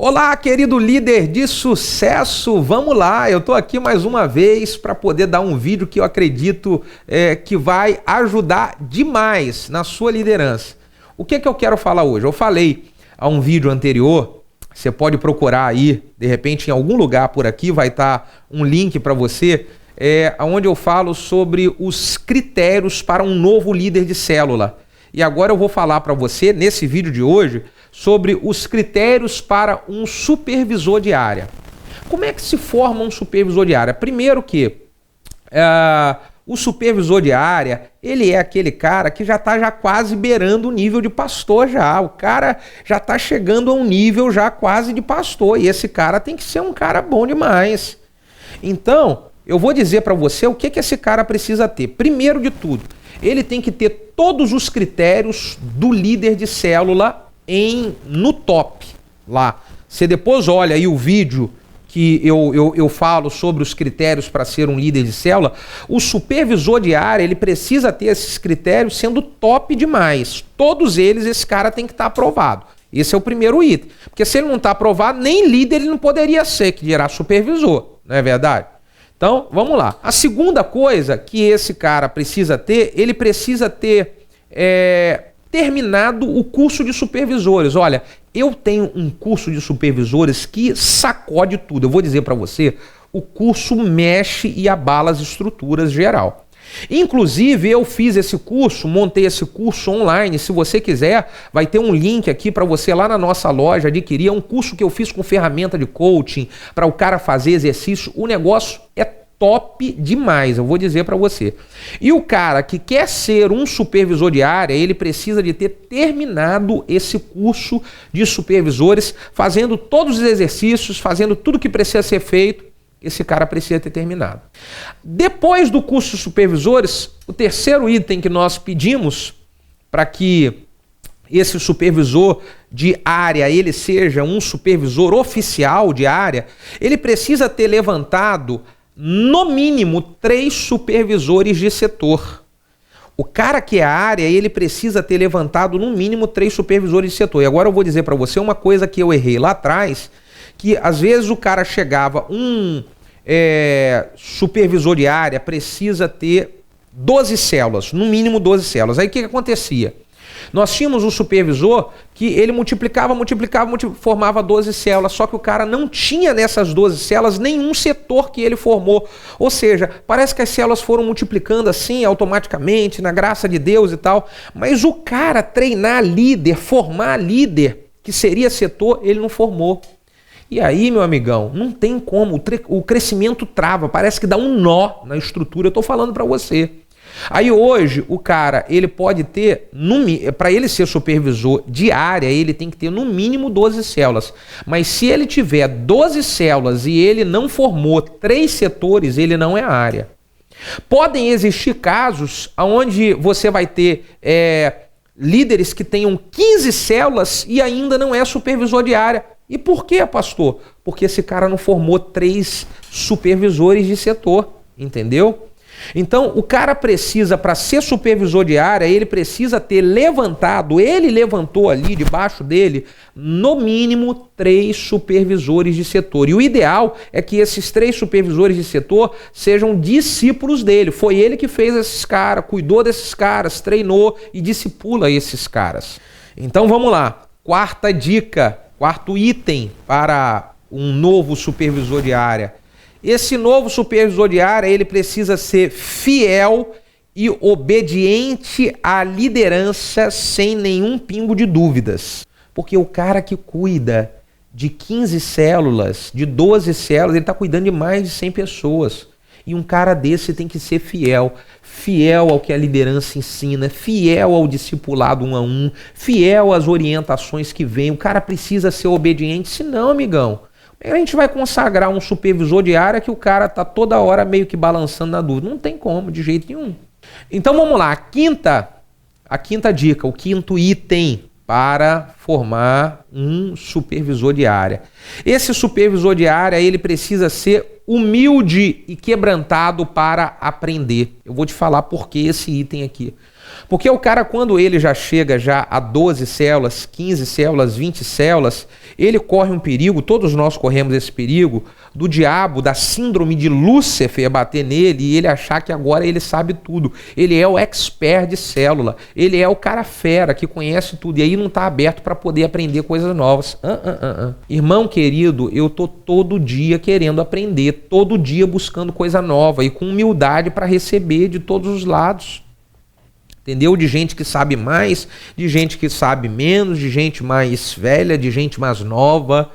Olá, querido líder de sucesso, vamos lá, eu estou aqui mais uma vez para poder dar um vídeo que eu acredito que vai ajudar demais na sua liderança. O que eu quero falar hoje? Eu falei a um vídeo anterior, você pode procurar aí, de repente em algum lugar por aqui vai estar um link para você, onde eu falo sobre os critérios para um novo líder de célula. E agora eu vou falar para você, nesse vídeo de hoje, sobre os critérios para um supervisor de área. Como é que se forma um supervisor de área? Primeiro que o supervisor de área, ele é aquele cara que já está quase beirando o nível de pastor já. O cara já está chegando a um nível já quase de pastor. E esse cara tem que ser um cara bom demais. Então, eu vou dizer para você o que esse cara precisa ter. Primeiro de tudo, ele tem que ter todos os critérios do líder de célula no top lá. Você depois olha aí o vídeo que eu falo sobre os critérios para ser um líder de célula. O supervisor de área, ele precisa ter esses critérios sendo top demais. Todos eles, esse cara tem que estar aprovado. Esse é o primeiro item. Porque se ele não está aprovado, nem líder ele não poderia ser, que dirá supervisor. Não é verdade? Então, vamos lá. A segunda coisa que esse cara precisa ter, ele precisa ter terminado o curso de supervisores. Olha, eu tenho um curso de supervisores que sacode tudo. Eu vou dizer para você, o curso mexe e abala as estruturas geral. Inclusive, eu fiz esse curso, montei esse curso online. Se você quiser, vai ter um link aqui para você lá na nossa loja adquirir. É um curso que eu fiz com ferramenta de coaching para o cara fazer exercício. O negócio é top demais, eu vou dizer para você. E o cara que quer ser um supervisor de área, ele precisa de ter terminado esse curso de supervisores, fazendo todos os exercícios, fazendo tudo que precisa ser feito. Esse cara precisa ter terminado. Depois do curso de supervisores, o terceiro item que nós pedimos para que esse supervisor de área ele seja um supervisor oficial de área, ele precisa ter levantado no mínimo 3 supervisores de setor. O cara que é a área, ele precisa ter levantado no mínimo 3 supervisores de setor. E agora eu vou dizer para você uma coisa que eu errei lá atrás, que às vezes o cara chegava, supervisor de área precisa ter 12 células, no mínimo 12 células. Aí o que acontecia? Nós tínhamos um supervisor que ele multiplicava, formava 12 células, só que o cara não tinha nessas 12 células nenhum setor que ele formou. Ou seja, parece que as células foram multiplicando assim automaticamente, na graça de Deus e tal, mas o cara treinar líder, formar líder, que seria setor, ele não formou. E aí, meu amigão, não tem como, o crescimento trava, parece que dá um nó na estrutura, eu estou falando para você. Aí hoje, o cara, ele pode ter, para ele ser supervisor de área, ele tem que ter no mínimo 12 células. Mas se ele tiver 12 células e ele não formou 3 setores, ele não é área. Podem existir casos onde você vai ter líderes que tenham 15 células e ainda não é supervisor de área. E por quê, pastor? Porque esse cara não formou 3 supervisores de setor, entendeu? Então, o cara precisa, para ser supervisor de área, ele precisa ter levantado, ele levantou ali debaixo dele, no mínimo 3 supervisores de setor. E o ideal é que esses 3 supervisores de setor sejam discípulos dele. Foi ele que fez esses caras, cuidou desses caras, treinou e discipula esses caras. Então, vamos lá. Quarta dica, quarto item para um novo supervisor de área. Esse novo supervisor de área, ele precisa ser fiel e obediente à liderança sem nenhum pingo de dúvidas. Porque o cara que cuida de 15 células, de 12 células, ele está cuidando de mais de 100 pessoas. E um cara desse tem que ser fiel. Fiel ao que a liderança ensina, fiel ao discipulado 1 a 1, fiel às orientações que vem. O cara precisa ser obediente, senão, amigão, a gente vai consagrar um supervisor de área que o cara tá toda hora meio que balançando na dúvida. Não tem como, de jeito nenhum. Então vamos lá, a quinta dica, o quinto item para formar um supervisor de área. Esse supervisor de área, ele precisa ser humilde e quebrantado para aprender. Eu vou te falar por que esse item aqui. Porque o cara, quando ele já chega já a 12 células, 15 células, 20 células, ele corre um perigo, todos nós corremos esse perigo, do diabo, da síndrome de Lúcifer bater nele e ele achar que agora ele sabe tudo. Ele é o expert de célula, ele é o cara fera que conhece tudo e aí não está aberto para poder aprender coisas novas. Irmão querido, eu tô todo dia querendo aprender, todo dia buscando coisa nova e com humildade para receber de todos os lados. Entendeu? De gente que sabe mais, de gente que sabe menos, de gente mais velha, de gente mais nova.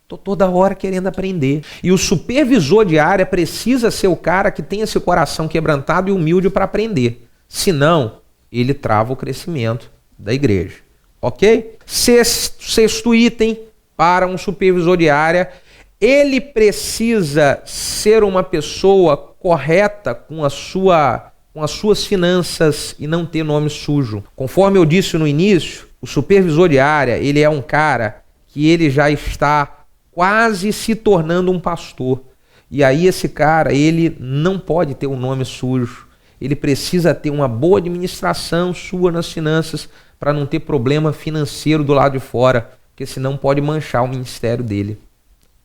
Tô toda hora querendo aprender. E o supervisor de área precisa ser o cara que tem esse coração quebrantado e humilde para aprender. Senão, ele trava o crescimento da igreja. Ok? Sexto item para um supervisor de área, ele precisa ser uma pessoa correta com as suas finanças e não ter nome sujo. Conforme eu disse no início, o supervisor de área, ele é um cara que ele já está quase se tornando um pastor. E aí esse cara, ele não pode ter um nome sujo. Ele precisa ter uma boa administração sua nas finanças para não ter problema financeiro do lado de fora, porque senão pode manchar o ministério dele.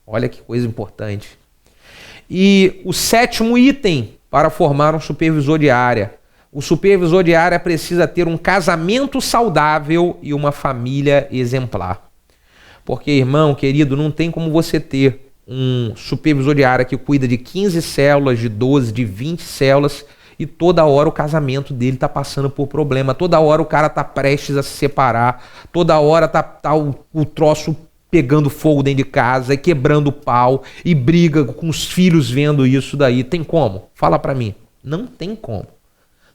Olha que coisa importante. E o sétimo item para formar um supervisor de área. O supervisor de área precisa ter um casamento saudável e uma família exemplar. Porque, irmão, querido, não tem como você ter um supervisor de área que cuida de 15 células, de 12, de 20 células e toda hora o casamento dele está passando por problema, toda hora o cara está prestes a se separar, toda hora tá o troço pegando fogo dentro de casa e quebrando o pau e briga com os filhos vendo isso daí. Tem como? Fala para mim. Não tem como.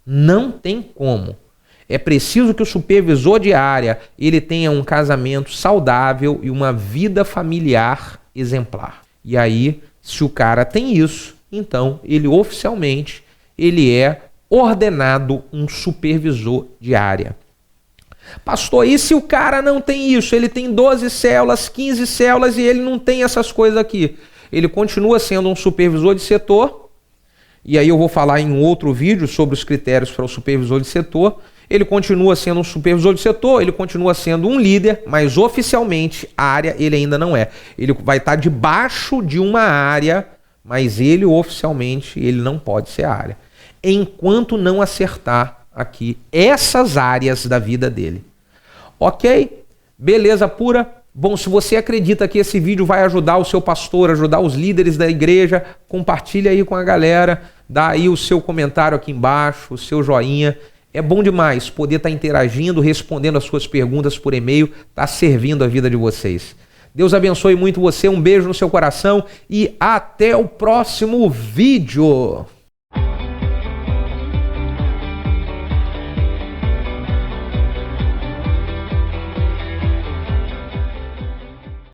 Não tem como. É preciso que o supervisor de área ele tenha um casamento saudável e uma vida familiar exemplar. E aí, se o cara tem isso, então ele oficialmente ele é ordenado um supervisor de área. Pastor, e se o cara não tem isso? Ele tem 12 células, 15 células e ele não tem essas coisas aqui. Ele continua sendo um supervisor de setor. E aí eu vou falar em um outro vídeo sobre os critérios para o supervisor de setor. Ele continua sendo um supervisor de setor, ele continua sendo um líder, mas oficialmente área ele ainda não é. Ele vai estar debaixo de uma área, mas ele oficialmente ele não pode ser área. Enquanto não acertar aqui essas áreas da vida dele. Ok? Beleza pura? Bom, se você acredita que esse vídeo vai ajudar o seu pastor, ajudar os líderes da igreja, compartilha aí com a galera, dá aí o seu comentário aqui embaixo, o seu joinha. É bom demais poder estar interagindo, respondendo as suas perguntas por e-mail, tá servindo a vida de vocês. Deus abençoe muito você, um beijo no seu coração e até o próximo vídeo.